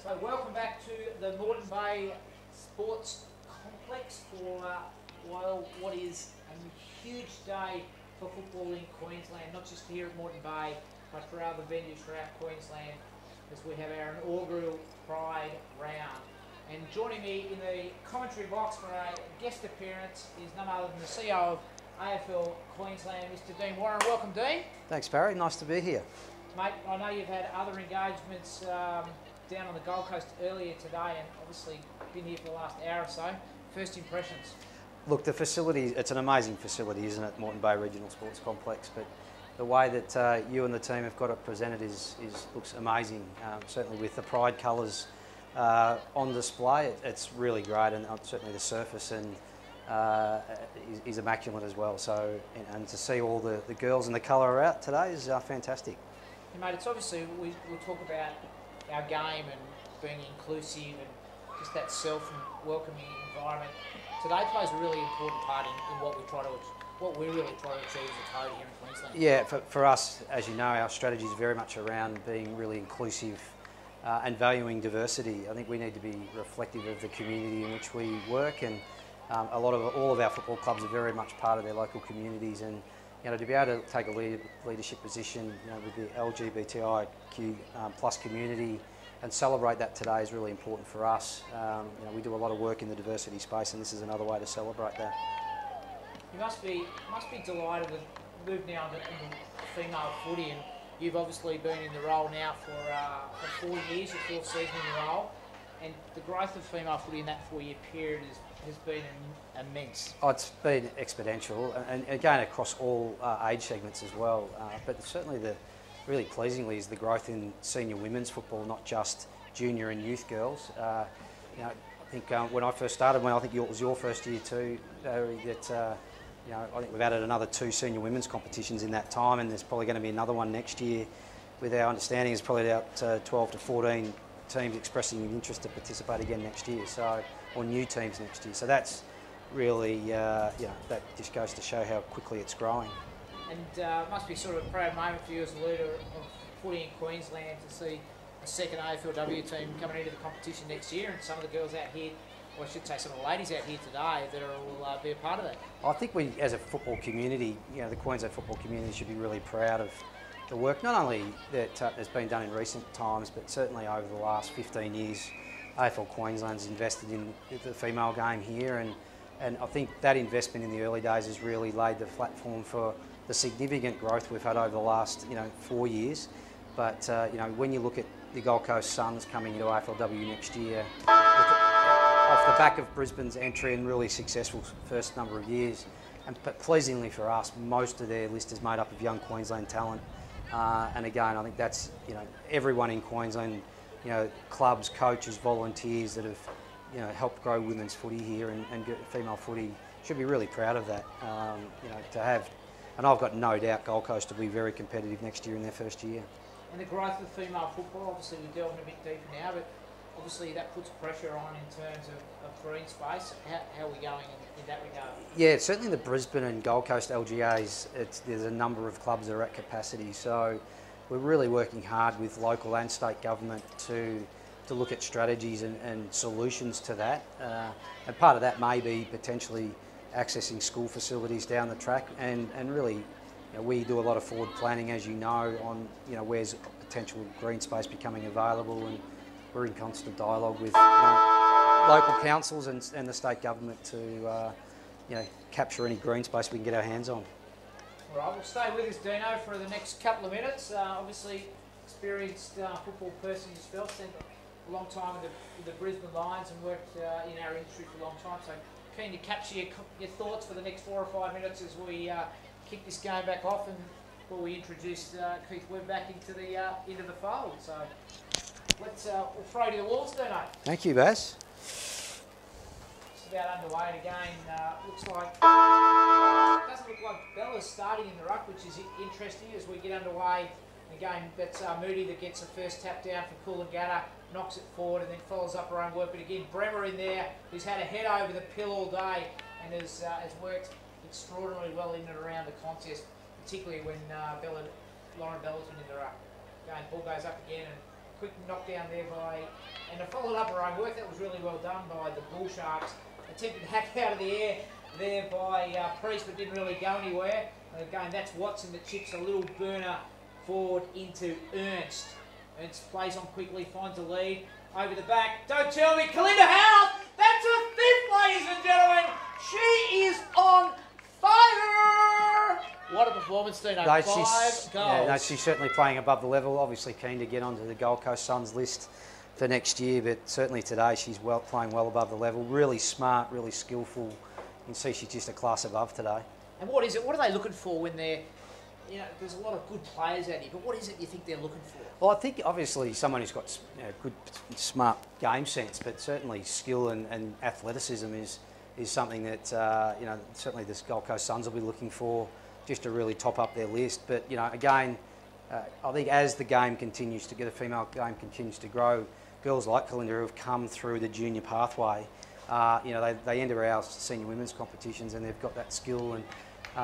So welcome back to the Moreton Bay Sports Complex for what is a huge day for football in Queensland, not just here at Moreton Bay, but for other venues throughout Queensland, as we have our inaugural Pride round. And joining me in the commentary box for a guest appearance is none other than the CEO of AFL Queensland, Mr. Dean Warren. Welcome, Dean. Thanks, Barry. Nice to be here. Mate, I know you've had other engagements down on the Gold Coast earlier today and obviously been here for the last hour or so. First impressions? Look, the facility, it's an amazing facility, isn't it? Moreton Bay Regional Sports Complex. But the way that you and the team have got it presented looks amazing. Certainly with the Pride colours on display, it's really great, and certainly the surface is immaculate as well. So, and to see all the girls and the colour out today is fantastic. Yeah, mate, it's obviously, we'll talk about our game and being inclusive and just that self and welcoming environment. Today plays a really important part in what we really try to achieve as a code here in Queensland. Yeah, for us, as you know, our strategy is very much around being really inclusive and valuing diversity. I think we need to be reflective of the community in which we work, and all of our football clubs are very much part of their local communities, and to be able to take a leadership position with the LGBTIQ plus community and celebrate that today is really important for us. We do a lot of work in the diversity space, and this is another way to celebrate that. You must be delighted to move now into female footy, and you've obviously been in the role now for 4 years, your 4th season in the role, and the growth of female footy in that 4-year period has been immense. Oh, it's been exponential, and again across all age segments as well. But certainly, really pleasingly, is the growth in senior women's football, not just junior and youth girls. I think when I first started, I think it was your first year too, Barry, that I think we've added another 2 senior women's competitions in that time, and there's probably going to be another one next year. With our understanding, there's probably about 12 to 14 teams expressing an interest to participate again next year, or new teams next year. So that's really, that just goes to show how quickly it's growing. And it must be sort of a proud moment for you as a leader of footy in Queensland to see a second AFLW team coming into the competition next year, and some of the girls out here, or I should say some of the ladies out here today that will be a part of that. I think we, as a football community, the Queensland football community should be really proud of the work, not only that has been done in recent times, but certainly over the last 15 years, AFL Queensland's invested in the female game here, and I think that investment in the early days has really laid the platform for the significant growth we've had over the last 4 years. But when you look at the Gold Coast Suns coming into AFLW next year, off the back of Brisbane's entry and really successful first number of years, but pleasingly for us, most of their list is made up of young Queensland talent. And again, I think that's everyone in Queensland, clubs, coaches, volunteers that have helped grow women's footy here and female footy should be really proud of that. To have, and I've got no doubt Gold Coast will be very competitive next year in their first year. And the growth of female football, obviously we're delving a bit deeper now, but obviously that puts pressure on in terms of green space. How are we going in that regard? Yeah, certainly the Brisbane and Gold Coast LGAs, there's a number of clubs that are at capacity. So we're really working hard with local and state government to look at strategies and solutions to that. And part of that may be potentially accessing school facilities down the track, and really we do a lot of forward planning, as you know, on where's potential green space becoming available, and we're in constant dialogue with local councils and the state government to capture any green space we can get our hands on. All right, we'll stay with us, Dino, for the next couple of minutes. Obviously, experienced football person yourself, spent a long time with the Brisbane Lions and worked in our industry for a long time. So keen to capture your thoughts for the next 4 or 5 minutes as we kick this game back off, and before we introduce Keith Webb back into the fold. So we'll throw you to the walls, Dino. Thank you, Baz. It's about underway, and again, doesn't look like Bella's starting in the ruck, which is interesting as we get underway. Again, that's Moody that gets the first tap down for Coolangatta, knocks it forward and then follows up her own work. But again, Bremer in there, who's had a head over the pill all day and has worked extraordinarily well in and around the contest, particularly when Lauren Bella's been in the ruck. Again, ball goes up again, and quick knockdown there by, and followed up her own work. That was really well done by the Bull Sharks. Attempted to hack out of the air there by Priest, but didn't really go anywhere. And again, that's Watson that chips a little burner forward into Ernst. Ernst plays on quickly, finds a lead. Over the back, don't tell me, Kalinda House! That's a fifth, ladies and gentlemen! She is on fire! What a performance, Dino. No, 5 goals. Yeah, no, she's certainly playing above the level. Obviously keen to get onto the Gold Coast Suns list for next year, but certainly today she's playing well above the level. Really smart, really skillful. You can see she's just a class above today. And what is it? What are they looking for when they're, you know, there's a lot of good players out here, but what is it you think they're looking for? Well, I think obviously someone who's got good, smart game sense, but certainly skill and athleticism is something that you know, certainly this Gold Coast Suns will be looking for, just to really top up their list. But you know, again, I think as the game continues to get, the female game continues to grow, girls like Kalinda who have come through the junior pathway, you know, they enter our senior women's competitions and they've got that skill. And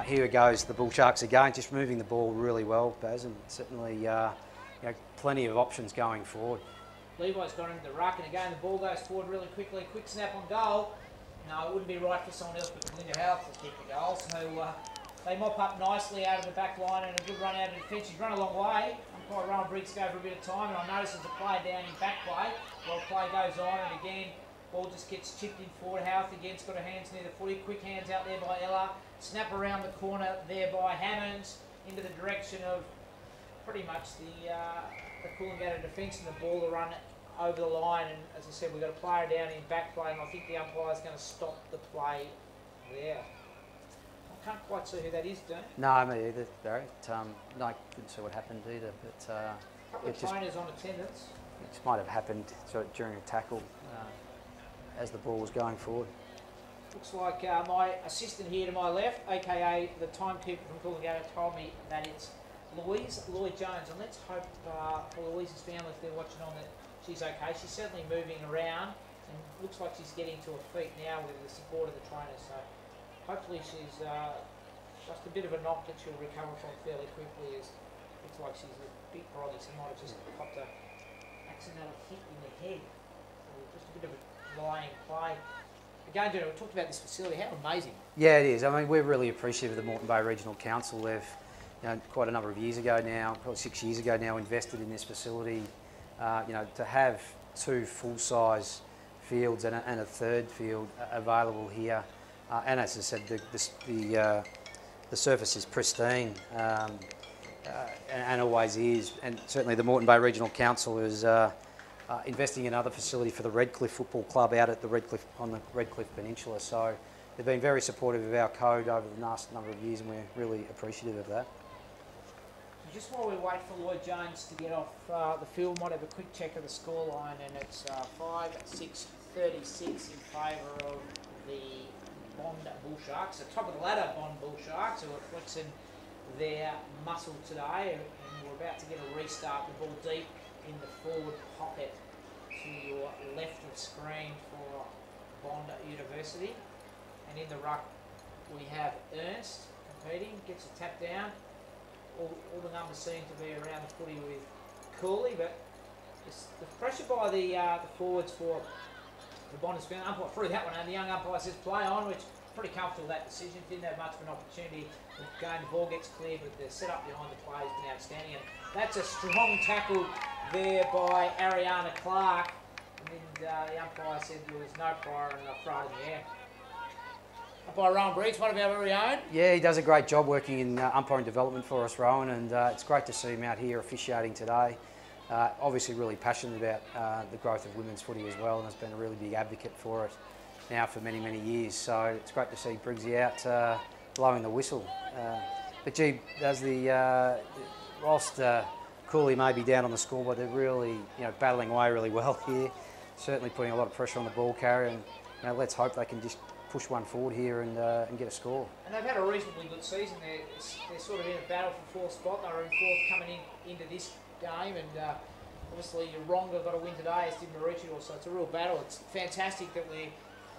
here goes the Bull Sharks again, just moving the ball really well, Baz, and certainly you know, plenty of options going forward. Levi's got into the ruck, and again the ball goes forward really quickly. Quick snap on goal. No, it wouldn't be right for someone else but Kalinda House to kick the goal. So they mop up nicely out of the back line and a good run out of defence. She's run a long way. Umpire Rowan Briggs go for a bit of time, and I notice there's a player down in back play. Well, play goes on, and again, ball just gets chipped in forward. House again's got her hands near the footy. Quick hands out there by Ella. Snap around the corner there by Hammonds into the direction of pretty much the Coolangatta defence, and the ball to run over the line. And as I said, we've got a player down in back play, and I think the umpire's going to stop the play there. I can't quite see who that is, Dean. No, me either, Barry. No, I couldn't see what happened either. But a couple of trainers on attendance. It just might have happened during a tackle as the ball was going forward. Looks like my assistant here to my left, aka the timekeeper from Coolangatta, told me that it's Lloyd Jones, and let's hope for Louise's family, if they're watching on, that she's okay. She's certainly moving around, and looks like she's getting to her feet now with the support of the trainers. So hopefully she's just a bit of a knock that she'll recover from fairly quickly. As looks like she's a bit groggy, so might have just popped a accidental hit in the head. So just a bit of a lying play. Again, we talked about this facility. How amazing! Yeah, it is. I mean, we're really appreciative of the Moreton Bay Regional Council. They've, you know, quite a number of years ago now, probably 6 years ago now, invested in this facility. You know, to have 2 full-size fields and a third field available here, and as I said, the surface is pristine and always is. And certainly, the Moreton Bay Regional Council is investing in another facility for the Redcliffe Football Club out at the Redcliffe, on the Redcliffe Peninsula. So they've been very supportive of our code over the last number of years, and we're really appreciative of that. Just while we wait for Lloyd Jones to get off the field, might have a quick check of the scoreline, and it's 5-6-36 in favour of the Bond Bull Sharks. The top of the ladder Bond Bull Sharks, who are flexing their muscle today, and we're about to get a restart. The ball deep in the forward pocket to your left of screen for Bond University, and in the ruck we have Ernst competing, gets a tap down. All the numbers seem to be around the footy with Cooley, but the pressure by the forwards for the Bond has been umpire through that one, and the young umpire says play on, which pretty comfortable that decision. Didn't have much of an opportunity. Again, the ball gets cleared, but the setup behind the play has been outstanding. And that's a strong tackle there by Ariana Clark, and the umpire said there was no prior and a throw in the air. By Rowan Briggs, one of our very own. Yeah, he does a great job working in umpiring development for us, Rowan, and it's great to see him out here officiating today. Obviously really passionate about the growth of women's footy as well, and has been a really big advocate for it now for many, many years. So it's great to see Briggsy out blowing the whistle. But gee, does whilst Cooley may be down on the scoreboard, they're really battling away really well here, certainly putting a lot of pressure on the ball carrier, and let's hope they can just push one forward here and get a score. And they've had a reasonably good season. They're sort of in a battle for fourth spot. They were in fourth coming into this game, and obviously Ronga got a win today, as did Maroochydore, so it's a real battle. It's fantastic that we're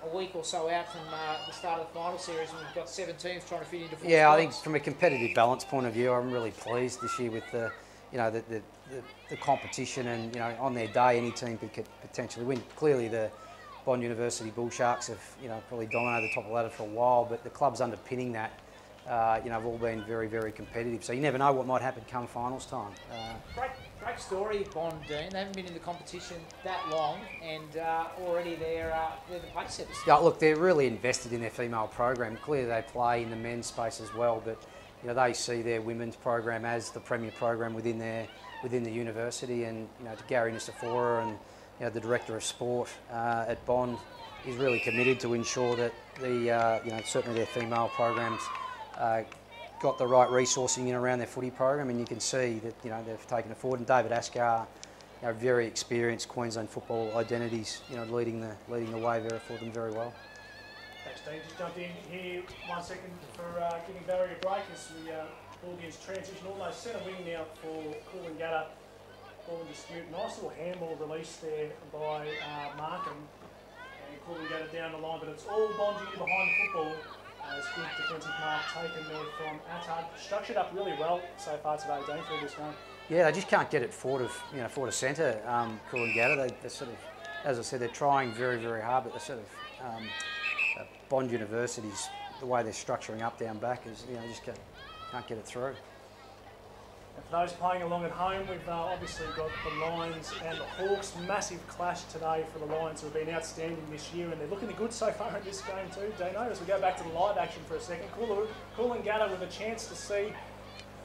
a week or so out from the start of the final series, and we've got 7 teams trying to fit into four spots. I think from a competitive balance point of view, I'm really pleased this year with the you know, the competition, and you know, on their day, any team could potentially win. Clearly, the Bond University Bull Sharks have, you know, probably dominated the top of the ladder for a while, but the clubs underpinning that, you know, have all been very, very competitive. So you never know what might happen come finals time. Great story, Bond Dean. They haven't been in the competition that long, and already they're the pace setters. Yeah, look, they're really invested in their female program. Clearly, they play in the men's space as well, but you know, they see their women's program as the premier program within the university. And you know, Gary Nisifora and you know, the director of sport at Bond is really committed to ensure that the you know, certainly their female programs got the right resourcing in around their footy program, and you can see that you know, they've taken it forward. And David Askar, you know, very experienced Queensland football identities, you know, leading the way there for them very well. Thanks, Dean. Just jump in here 1 second for giving Barry a break as we Bulldogs transition almost centre wing now for Coolangatta. Ball in dispute. Nice little handball release there by Markham, and Coolangatta down the line, but it's all Bond Uni behind the football. It's good defensive mark taken there from Attard. Structured up really well so far today, Dean, for this game. Yeah, they just can't get it forward of centre. Coolangatta, they sort of, as I said, they're trying very, very hard, but they're sort of Bond University's, the way they're structuring up down back is, you know, just can't get it through. And for those playing along at home, we've obviously got the Lions and the Hawks. Massive clash today for the Lions, who have been outstanding this year, and they're looking good so far in this game too, Dino. As we go back to the live action for a second, Coolangatta with a chance to see if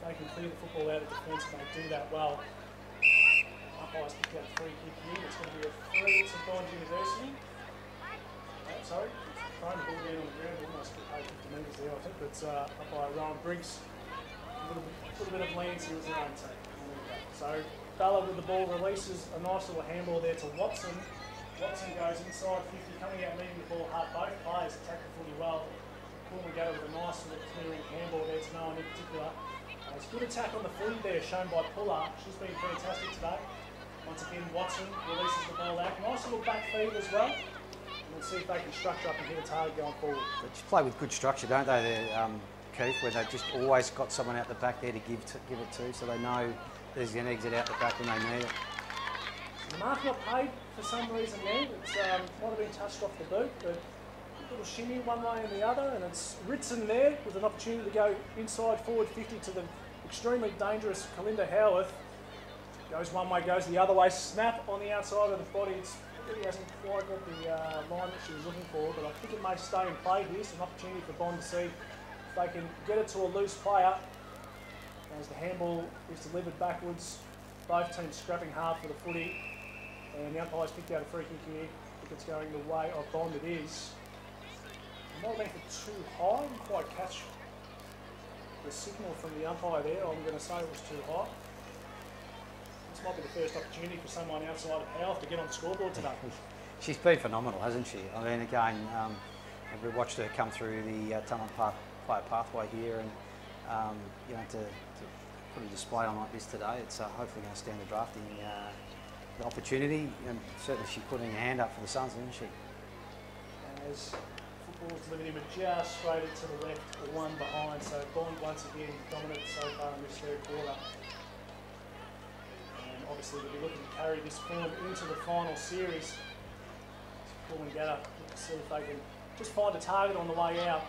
they can clear the football out of defence, and they do that well. Umpires picked out a free kick here. It's going to be a free to Bond University. Sorry, throwing the ball down on the ground, almost 50 metres there, I think, but up by Rowan Briggs. A little bit of leniency was their own take. So Bella with the ball releases a nice little handball there to Watson. Watson goes inside 50, coming out leading the ball hard. Both players attack the footy well. Coolangatta with a nice little clearing handball there to no one in particular. It's a good attack on the footy there shown by Puller. She's been fantastic today. Once again, Watson releases the ball out. Nice little back feed as well. And we'll see if they can structure up and hit a target going forward. They just play with good structure, don't they? They're, Keith, where they've just always got someone out the back there to give it to, so they know there's an exit out the back when they need it. The mark not paid for some reason there. It might have been touched off the boot, but a little shimmy one way and the other, and it's Ritson there with an opportunity to go inside forward 50 to the extremely dangerous Kalinda Howarth. Goes one way, goes the other way. Snap on the outside of the body. He hasn't quite got the line that she was looking for, but I think it may stay in play here. It's an opportunity for Bond to see if they can get it to a loose player. As the handball is delivered backwards, both teams scrapping hard for the footy, and the umpires picked out a free kick here. I think it's going the way of Bond. It is. It might have been for too high. I didn't quite catch the signal from the umpire there. I'm going to say it was too high. This might be the first opportunity for someone outside of Howarth to get on the scoreboard today. She's been phenomenal, hasn't she? I mean, again, we watched her come through the talent player pathway here, and you know, to put a display on like this today, it's hopefully going to stand the drafting the opportunity, and certainly she's putting her hand up for the Suns, isn't she? As football's delivered him just straight to the left, one behind, so Bond once again dominant so far in this third quarter. And obviously they'll be looking to carry this form into the final series. Coolangatta, see if they can just find a target on the way out.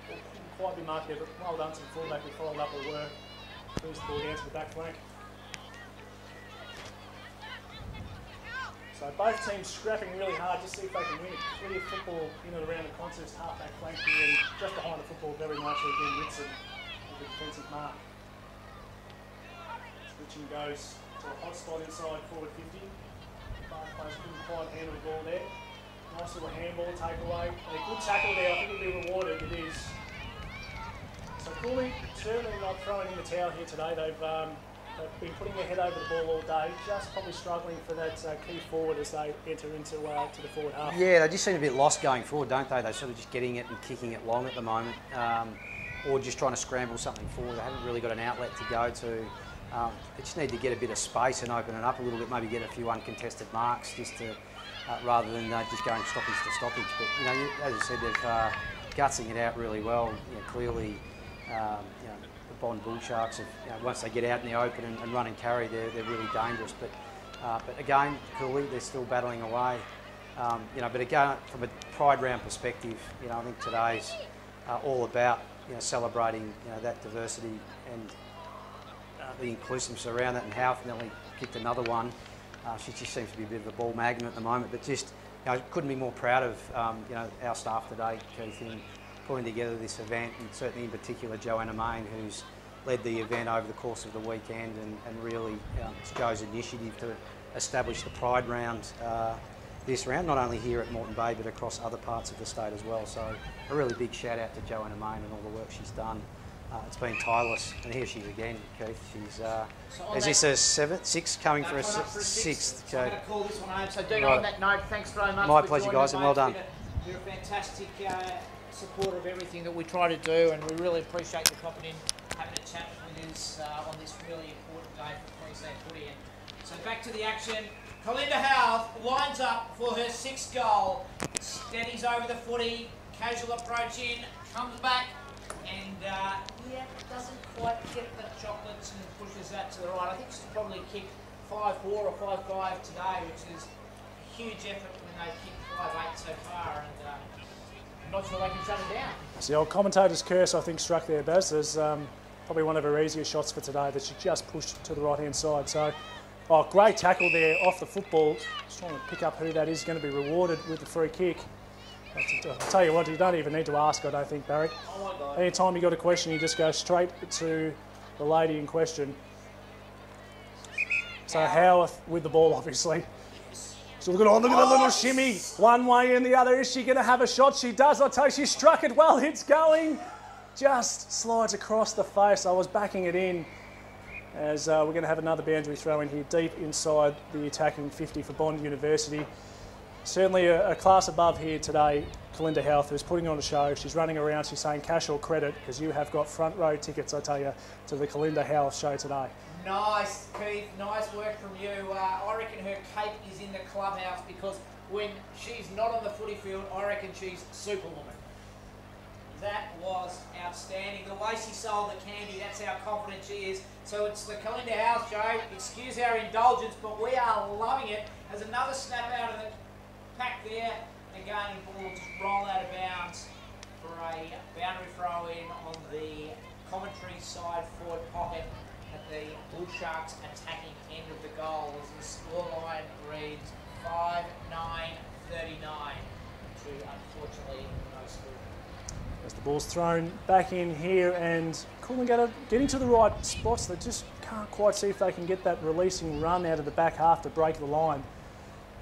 It couldn't quite be marked there, but well done to the fullback who followed up the work. Brings the ball down to the back flank. So both teams scrapping really hard, just see if they can win a clear football in and around the contest. Half-back flank here, and just behind the football very nicely again, Ritson with the defensive mark. Switching goes to a hot spot inside forward 50. Both players couldn't quite handle the ball there. Nice little handball takeaway. A good tackle there, I think it'll be rewarded, it is. So Cooley certainly not throwing in the towel here today. They've been putting their head over the ball all day, just probably struggling for that key forward as they enter into to the forward half. Yeah, they just seem a bit lost going forward, don't they? They're sort of just getting it and kicking it long at the moment, or just trying to scramble something forward. They haven't really got an outlet to go to. They just need to get a bit of space and open it up a little bit, maybe get a few uncontested marks just to, rather than just going stoppage to stoppage. But, you know, as I said, they're gutsing it out really well. You know, clearly, you know, the Bond Bull Sharks, have, once they get out in the open and run and carry, they're really dangerous. But again, Cooley, they're still battling away. But again, from a pride round perspective, I think today's all about celebrating that diversity and the inclusiveness around that. And Houth nearly kicked another one. She just seems to be a bit of a ball magnet at the moment, but just couldn't be more proud of our staff today, Keith, in pulling together this event, and certainly in particular Joanna Main, who's led the event over the course of the weekend, and really it's Joe's initiative to establish the Pride round this round, not only here at Moreton Bay but across other parts of the state as well. So a really big shout out to Joanna Main and all the work she's done. It's been tireless, and here she is again, Keith. She's is this her sixth coming for her sixth? So I'm going to call this one home. So Dino, on that note, thanks very much. My pleasure, guys, and well done. You're a fantastic supporter of everything that we try to do, and we really appreciate you popping in, having a chat with us on this really important day for Queensland footy. So back to the action. Kalinda Houth lines up for her sixth goal. Steadies over the footy, casual approach in, comes back, and doesn't quite get the chocolates and pushes that to the right. I think she's probably kicked 5-4 or 5-5 today, which is a huge effort when they've kicked 5-8 so far, and I'm not sure they can shut it down. It's the old commentator's curse, I think, struck there, Baz. There's probably one of her easier shots for today that she just pushed to the right-hand side. So, great tackle there off the football. Just trying to pick up who that is going to be rewarded with the free kick. I'll tell you what, you don't even need to ask, I don't think, Barry. Oh my God. Anytime you got a question, you just go straight to the lady in question. So Houth with the ball, obviously. So look at that little shimmy. One way and the other. Is she going to have a shot? She does. I tell you, she struck it well. It's going. Just slides across the face. I was backing it in, as we're going to have another boundary throw in here deep inside the attacking 50 for Bond University. Certainly a class above here today, Kalinda Houth, who's putting on a show. She's running around, she's saying cash or credit, because you have got front row tickets, I tell you, to the Kalinda Houth show today. Nice, Keith. Nice work from you. I reckon her cape is in the clubhouse, because when she's not on the footy field, I reckon she's Superwoman. That was outstanding. The way she sold the candy, that's how confident she is. So it's the Kalinda Houth show. Excuse our indulgence, but we are loving it. There's another snap out of the pack there. Again, the ball will just roll out of bounds for a boundary throw in on the commentary side forward pocket at the Bull Sharks attacking end of the goal, as the scoreline reads 5-9-39 to unfortunately no score. As the ball's thrown back in here, and Coolangatta getting to the right spots. They just can't quite see if they can get that releasing run out of the back half to break the line.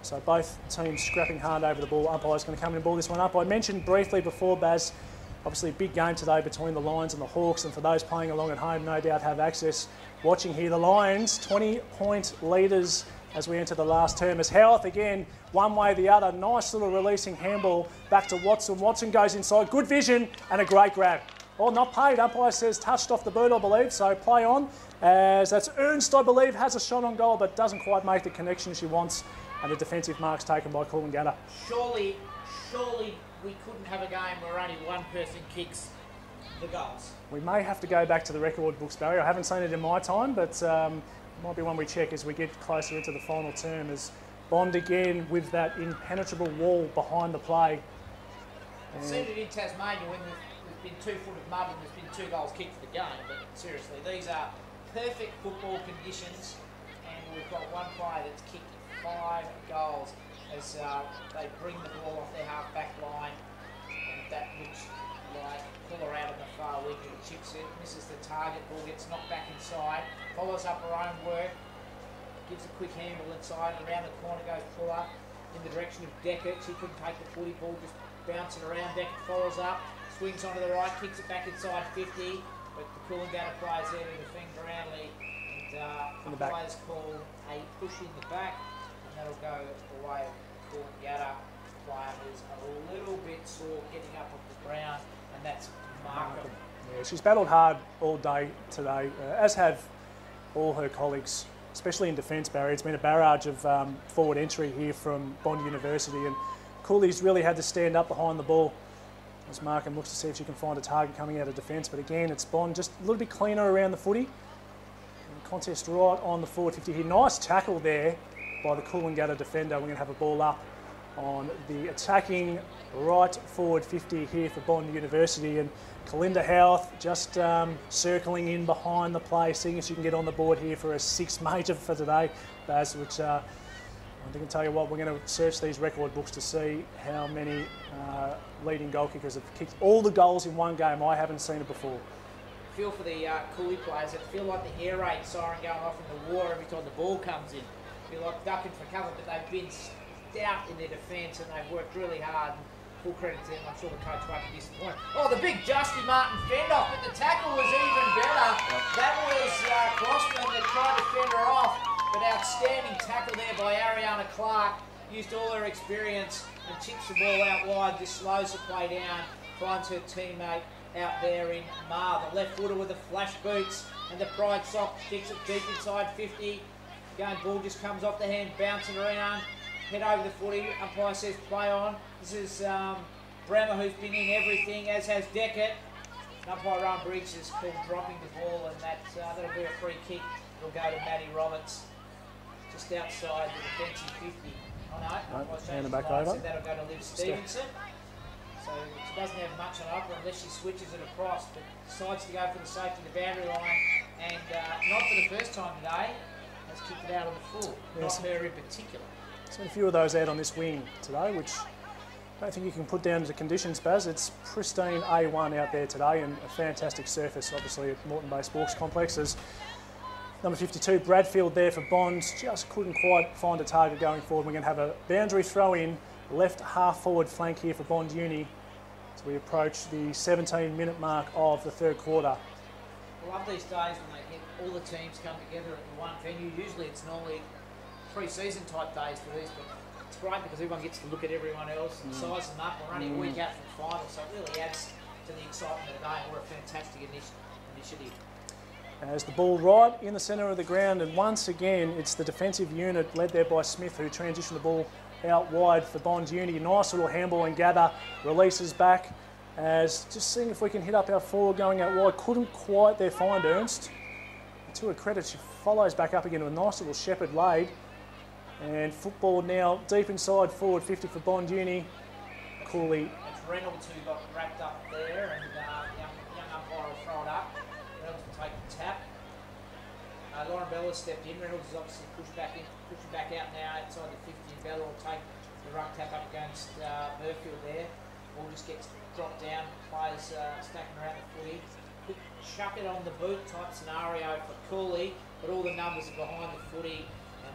So both teams scrapping hard over the ball. Umpire's going to come in and ball this one up. I mentioned briefly before, Baz, obviously a big game today between the Lions and the Hawks, and for those playing along at home, no doubt have access watching here. The Lions, 20-point leaders as we enter the last term. As Houth again, one way or the other, nice little releasing handball back to Watson. Watson goes inside, good vision and a great grab. Well, not paid. Umpire says touched off the boot, I believe, so play on. As that's Ernst, I believe, has a shot on goal but doesn't quite make the connection she wants. And the defensive marks taken by Coolangatta. Surely we couldn't have a game where only one person kicks the goals. We may have to go back to the record books, Barry. I haven't seen it in my time, but it might be one we check as we get closer into the final term, as Bond again with that impenetrable wall behind the play. I've seen it in Tasmania when there's been 2 foot of mud and there's been 2 goals kicked for the game, but seriously, these are perfect football conditions, and we've got one player that's kicked 5 goals as they bring the ball off their half-back line, and that looks like pull her out on the far wing, and chips it, misses the target, ball gets knocked back inside, follows up her own work, gives a quick handle inside, and around the corner goes pull up in the direction of Deckert. She couldn't take the footy, ball just bouncing around. Deckert follows up, swings onto the right, kicks it back inside 50, but the Coolangatta players there to defend groundly, and the players call a push in the back. That'll go the way of Coolangatta player who's a little bit sore getting up off the ground, and that's Markham. Yeah, she's battled hard all day today, as have all her colleagues, especially in defence, Barry. It's been a barrage of forward entry here from Bond University, and Cooley's really had to stand up behind the ball as Markham looks to see if she can find a target coming out of defence. But again, it's Bond just a little bit cleaner around the footy. And the contest right on the forward 50 here. Nice tackle there by the Coolangatta defender. We're going to have a ball up on the attacking right forward 50 here for Bond University. And Kalinda Howarth just circling in behind the play, seeing if she can get on the board here for a 6th major for today, Baz, which I can tell you what, we're going to search these record books to see how many leading goal kickers have kicked all the goals in one game. I haven't seen it before. Feel for the Cooley players that feel like the air raid siren going off in the water every time the ball comes in. Feel like ducking for cover, but they've been stout in their defence and they've worked really hard. Full credit to them. I'm sure the coach won't be disappointed. Oh, the big Justy Martin fend-off, but the tackle was even better. That was Crossman that tried to fend her off, but outstanding tackle there by Ariana Clark. Used all her experience and chips the ball out wide, just slows the play down, finds her teammate out there in Mar. The left footer with the flash boots and the pride sock kicks it deep inside 50. Going ball just comes off the hand, bouncing around. Head over the footy, umpire says play on. This is Bremer who's been in everything, as has Deckett. Umpire Ron Briggs is called dropping the ball, and that'll be a free kick. It'll go to Maddie Roberts, just outside the defensive 50. Oh no, hand it back over. So that'll go to Liv Stevenson. So she doesn't have much on offer unless she switches it across, but decides to go for the safety of the boundary line, and not for the first time today, has kicked it out on the full. Yes. Not her in particular. So a few of those out on this wing today, which I don't think you can put down to conditions, Baz. It's pristine A1 out there today and a fantastic surface, obviously, at Moreton Bay Sports Complex. As number 52, Bradfield there for Bonds, just couldn't quite find a target going forward. We're going to have a boundary throw in, left half forward flank here for Bond Uni as we approach the 17-minute mark of the third quarter. I love these days when they hit all the teams come together at the one venue. Usually it's normally pre-season type days for these, but it's great because everyone gets to look at everyone else and size them up. We're only a week out from final, so it really adds to the excitement of the day. We're a fantastic initiative. As the ball right in the centre of the ground, and once again it's the defensive unit led there by Smith who transitioned the ball out wide for Bond Uni. Nice little handball and gather, releases back as just seeing if we can hit up our forward going out wide. Couldn't quite there find Ernst. To her credit, she follows back up again with a nice little shepherd laid. And football now deep inside forward 50 for Bond Uni. Cooley. It's Reynolds who got wrapped up there, and young umpire will throw it up. Reynolds will take the tap. Lauren Bella stepped in. Reynolds is obviously pushing back out now outside the 50, and Bella will take the ruck tap up against Murfield there. Ball just gets dropped down. Players stacking around the footy. Quick chuck it on the boot type scenario for Cooley, but all the numbers are behind the footy.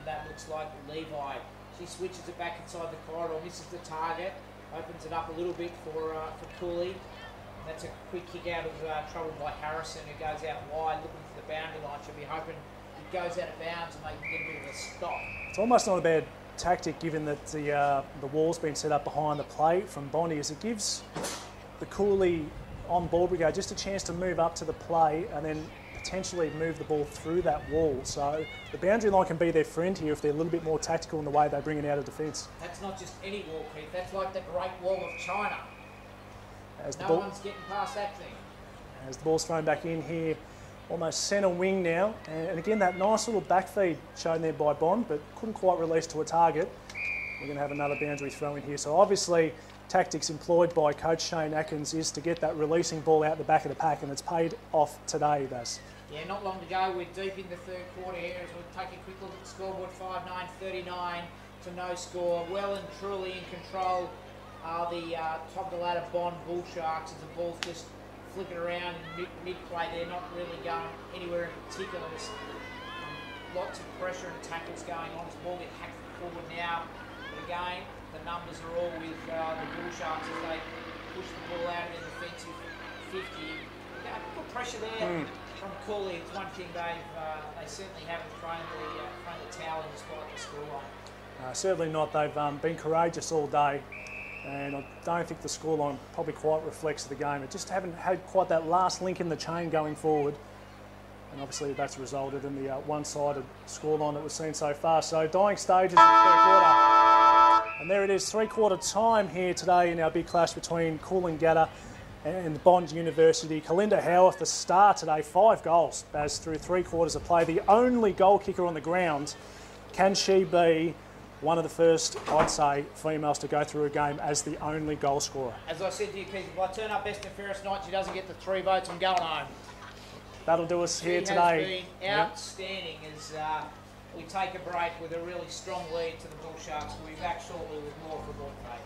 That looks like Levi. She switches it back inside the corridor, misses the target, opens it up a little bit for Cooley. And that's a quick kick out of trouble by Harrison, who goes out wide looking for the boundary line. She'll be hoping it goes out of bounds and they can get a bit of a stop. It's almost not a bad tactic given that the wall's been set up behind the play from Bonnie, as it gives the Cooley on board brigade just a chance to move up to the play and then potentially move the ball through that wall. So the boundary line can be their friend here if they're a little bit more tactical in the way they bring it out of defence. That's not just any wall, Keith. That's like the Great Wall of China. No one's getting past that thing. As the ball's thrown back in here, almost centre wing now. And again, that nice little back feed shown there by Bond, but couldn't quite release to a target. We're going to have another boundary throw in here. So obviously, tactics employed by Coach Shane Atkins is to get that releasing ball out the back of the pack, and it's paid off today, Baz. Yeah, not long to go. We're deep in the third quarter here as we'll take a quick look at the scoreboard. 5-9-39 to no score. Well and truly in control are the top of the ladder Bond Bull Sharks as the ball's just flicking around in mid-play. They're not really going anywhere in particular. There's lots of pressure and tackles going on. This ball gets hacked forward now. But again, the numbers are all with the Bull Sharks as they push the ball out of the defensive 50. Good pressure there. From Cooley, it's one thing they certainly haven't thrown the towel in despite the scoreline. Certainly not. They've been courageous all day, and I don't think the scoreline probably quite reflects the game. It just haven't had quite that last link in the chain going forward, and obviously that's resulted in the one-sided scoreline that we've seen so far. So dying stages in the third quarter And there it is, three-quarter time here today in our big clash between Coolangatta and Bond University. Kalinda Howarth, the star today, 5 goals as through 3 quarters of play. The only goal kicker on the ground. Can she be one of the first, I'd say, females to go through a game as the only goal scorer? As I said to you, Keith, if I turn up best and fairest night, she doesn't get the 3 votes, I'm going home. That'll do us here today. She has been outstanding as we take a break with a really strong lead to the Bull Sharks. We'll be back shortly with more football today.